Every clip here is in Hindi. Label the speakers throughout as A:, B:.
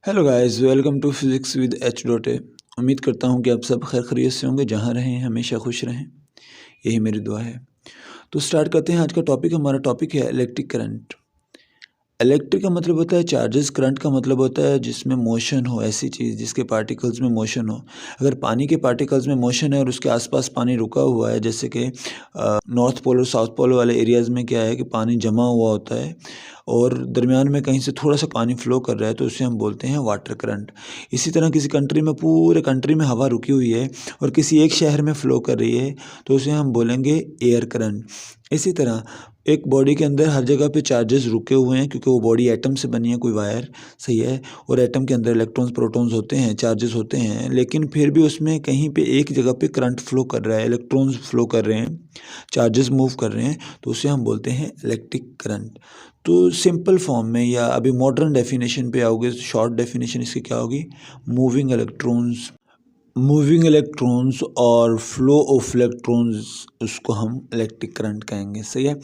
A: Hello guys, welcome to physics with H dot A. उम्मीद करता हूँ कि आप सब खैर खैरियत से होंगे, जहाँ रहें हमेशा खुश रहें, यही मेरी दुआ है। तो स्टार्ट करते हैं। आज का टॉपिक, हमारा टॉपिक है इलेक्ट्रिक करंट। इलेक्ट्रिक का मतलब होता है चार्जेस, करंट का मतलब होता है जिसमें मोशन हो, ऐसी चीज़ जिसके पार्टिकल्स में मोशन हो। अगर पानी के पार्टिकल्स में मोशन है और उसके आसपास पानी रुका हुआ है, जैसे कि नॉर्थ पोल और साउथ पोल वाले एरियाज़ में क्या है कि पानी जमा हुआ होता है और दरमियान में कहीं से थोड़ा सा पानी फ्लो कर रहा है, तो उसे हम बोलते हैं वाटर करंट। इसी तरह किसी कंट्री में, पूरे कंट्री में हवा रुकी हुई है और किसी एक शहर में फ़्लो कर रही है, तो उसे हम बोलेंगे एयर करंट। इसी तरह एक बॉडी के अंदर हर जगह पे चार्जेस रुके हुए हैं, क्योंकि वो बॉडी एटम से बनी है, कोई वायर, सही है। और एटम के अंदर इलेक्ट्रॉन्स प्रोटॉन्स होते हैं, चार्जेस होते हैं, लेकिन फिर भी उसमें कहीं पे एक जगह पे करंट फ्लो कर रहा है, इलेक्ट्रॉन्स फ्लो कर रहे हैं, चार्जेस मूव कर रहे हैं, तो उसे हम बोलते हैं इलेक्ट्रिक करंट। तो सिंपल फॉर्म में, या अभी मॉडर्न डेफिनेशन पे आओगे, शॉर्ट डेफिनेशन इसकी क्या होगी? मूविंग इलेक्ट्रॉन्स और फ्लो ऑफ इलेक्ट्रॉन्स, उसको हम इलेक्ट्रिक करंट कहेंगे, सही है।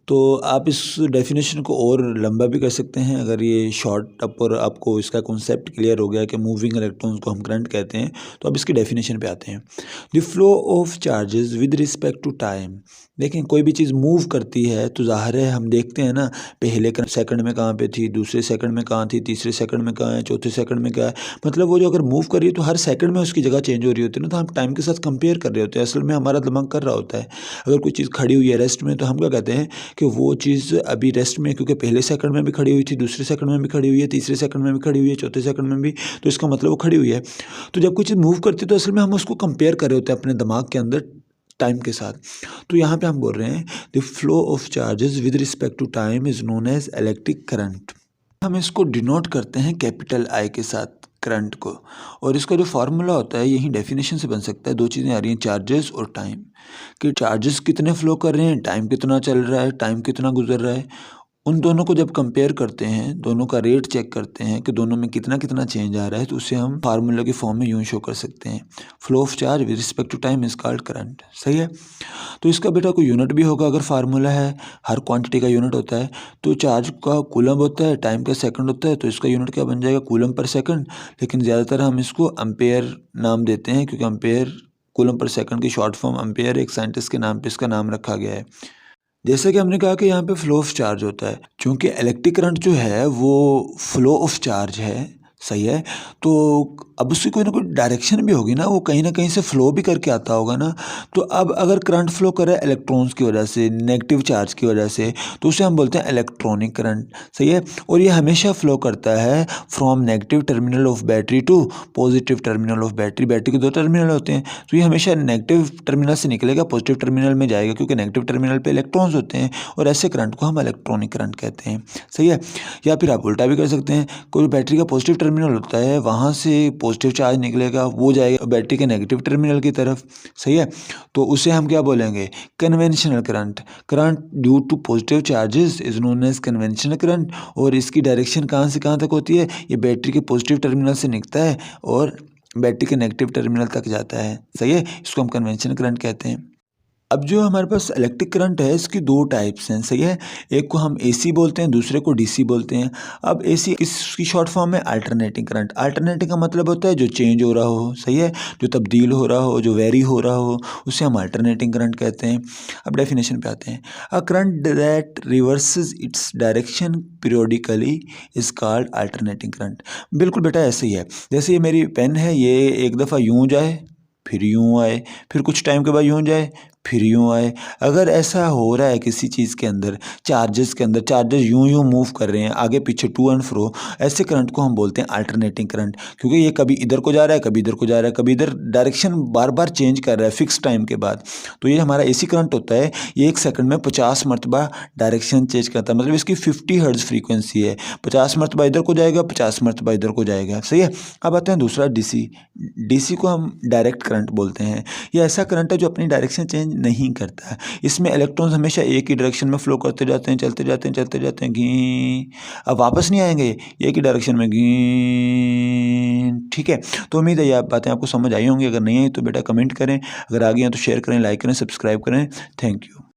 A: तो आप इस डेफिनेशन को और लंबा भी कर सकते हैं, अगर ये शॉर्ट अप और आपको इसका कॉन्सेप्ट क्लियर हो गया कि मूविंग इलेक्ट्रॉन्स को हम करंट कहते हैं। तो अब इसकी डेफिनेशन पे आते हैं। The flow of charges with respect to time. देखें, कोई भी चीज़ मूव करती है तो ज़ाहिर है हम देखते हैं ना, पहले सेकंड में कहाँ पे थी, दूसरे सेकंड में कहाँ थी, तीसरे सेकंड में कहाँ है, चौथे सेकंड में क्या है। मतलब वो जो अगर मूव कर रही है तो हर सेकंड में उसकी जगह चेंज हो रही होती है ना, तो हम टाइम के साथ कंपेयर कर रहे होते हैं। असल में हमारा दिमाग कर रहा होता है। अगर कोई चीज़ खड़ी हुई है रेस्ट में, तो हम क्या कहते हैं कि वो चीज़ अभी रेस्ट में, क्योंकि पहले सेकंड में भी खड़ी हुई थी, दूसरे सेकंड में भी खड़ी हुई है, तीसरे सेकंड में भी खड़ी हुई है, चौथे सेकंड में भी, तो इसका मतलब वो खड़ी हुई है। तो जब कोई चीज़ मूव करती है तो असल में हम उसको कंपेयर कर रहे होते हैं अपने दिमाग के अंदर टाइम के साथ। तो यहाँ पे हम बोल रहे हैं the flow of charges with respect to time is known as electric current. हम इसको डिनोट करते हैं कैपिटल आई के साथ, करंट को। और इसका जो फार्मूला होता है, यही डेफिनेशन से बन सकता है। दो चीज़ें आ रही हैं, चार्जेस और टाइम, कि चार्जेस कितने फ्लो कर रहे हैं, टाइम कितना चल रहा है, टाइम कितना गुजर रहा है। उन दोनों को जब कंपेयर करते हैं, दोनों का रेट चेक करते हैं कि दोनों में कितना कितना चेंज आ रहा है, तो उसे हम फार्मूला के फॉर्म में यूँ शो कर सकते हैं, flow of charge with respect to time is called current, सही है। तो इसका बेटा कोई यूनिट भी होगा, अगर फार्मूला है, हर क्वांटिटी का यूनिट होता है। तो चार्ज का कूलम होता है, टाइम का सेकंड होता है, तो इसका यूनिट क्या बन जाएगा? Coulomb per second. लेकिन ज़्यादातर हम इसको एम्पेयर नाम देते हैं, क्योंकि एम्पेयर, कूलम पर सेकंड की शॉर्ट फॉर्म एम्पेयर, एक साइंटिस्ट के नाम पे इसका नाम रखा गया है। जैसे कि हमने कहा कि यहाँ पे फ्लो ऑफ चार्ज होता है, चूँकि इलेक्ट्रिक करंट जो है वो फ्लो ऑफ चार्ज है, सही है। तो अब उसकी कोई ना कोई डायरेक्शन भी होगी ना, वो कहीं ना कहीं से फ्लो भी करके आता होगा ना। तो अब अगर करंट फ्लो करे इलेक्ट्रॉन्स की वजह से, नेगेटिव चार्ज की वजह से, तो उसे हम बोलते हैं इलेक्ट्रॉनिक करंट, सही है। और ये हमेशा फ्लो करता है from negative terminal of battery to positive terminal of battery. Battery के दो टर्मिनल होते हैं, तो ये हमेशा नेगेटिव टर्मिनल से निकलेगा, पॉजिटिव टर्मिनल में जाएगा, क्योंकि नेगेटिव टर्मिनल पे इलेक्ट्रॉन्स होते हैं, और ऐसे करंट को हम इलेक्ट्रॉनिक करंट कहते हैं, सही है। या फिर आप उल्टा भी कर सकते हैं, कोई बैटरी का पॉजिटिव टर्मिनल होता है, वहाँ से पॉजिटिव चार्ज निकलेगा, वो जाएगा बैटरी के नेगेटिव टर्मिनल की तरफ, सही है। तो उसे हम क्या बोलेंगे? Conventional current. Current due to positive charges is known as conventional current. और इसकी डायरेक्शन कहाँ से कहाँ तक होती है? ये बैटरी के पॉजिटिव टर्मिनल से निकलता है और बैटरी के नेगेटिव टर्मिनल तक जाता है, सही है। इसको हम कन्वेंशनल करंट कहते हैं। अब जो हमारे पास इलेक्ट्रिक करंट है, इसकी दो टाइप्स हैं, सही है। एक को हम एसी बोलते हैं, दूसरे को डीसी बोलते हैं। अब एसी, इसकी शॉर्ट फॉर्म है अल्टरनेटिंग करंट। अल्टरनेटिंग का मतलब होता है जो चेंज हो रहा हो, सही है, जो तब्दील हो रहा हो, जो वेरी हो रहा हो, उसे हम अल्टरनेटिंग करंट कहते हैं। अब डेफिनेशन पे आते हैं। A current that reverses its direction periodically is called alternating current. बिल्कुल बेटा ऐसे ही है, जैसे ये मेरी पेन है, ये एक दफ़ा यूँ जाए, फिर यूँ आए, फिर कुछ टाइम के बाद यूँ जाए, फिर यूँ आए। अगर ऐसा हो रहा है किसी चीज़ के अंदर, चार्जेस के अंदर, चार्जेस यूँ यूँ मूव कर रहे हैं आगे पीछे, टू एंड फ्रो, ऐसे करंट को हम बोलते हैं अल्टरनेटिंग करंट। क्योंकि ये कभी इधर को जा रहा है, कभी इधर को जा रहा है, कभी इधर, डायरेक्शन बार बार चेंज कर रहा है फिक्स टाइम के बाद। तो ये हमारा एसी करंट होता है, ये एक सेकंड में 50 मरतबा डायरेक्शन चेंज करता है। मतलब इसकी 50 हर्ट्ज फ्रीक्वेंसी है, 50 मरतबा इधर को जाएगा, 50 मरतबा इधर को जाएगा, सही है। अब आते हैं दूसरा डीसी। डीसी को हम डायरेक्ट करंट बोलते हैं। ये ऐसा करंट है जो अपनी डायरेक्शन चेंज नहीं करता है। इसमें इलेक्ट्रॉन्स हमेशा एक ही डायरेक्शन में फ्लो करते जाते हैं, चलते जाते हैं, चलते जाते हैं, घी, अब वापस नहीं आएंगे, एक ही डायरेक्शन में घी, ठीक है। तो उम्मीद है ये बातें आपको समझ आई होंगी। अगर नहीं आई तो बेटा कमेंट करें, अगर आ गई हैं तो शेयर करें, लाइक करें, सब्सक्राइब करें। Thank you.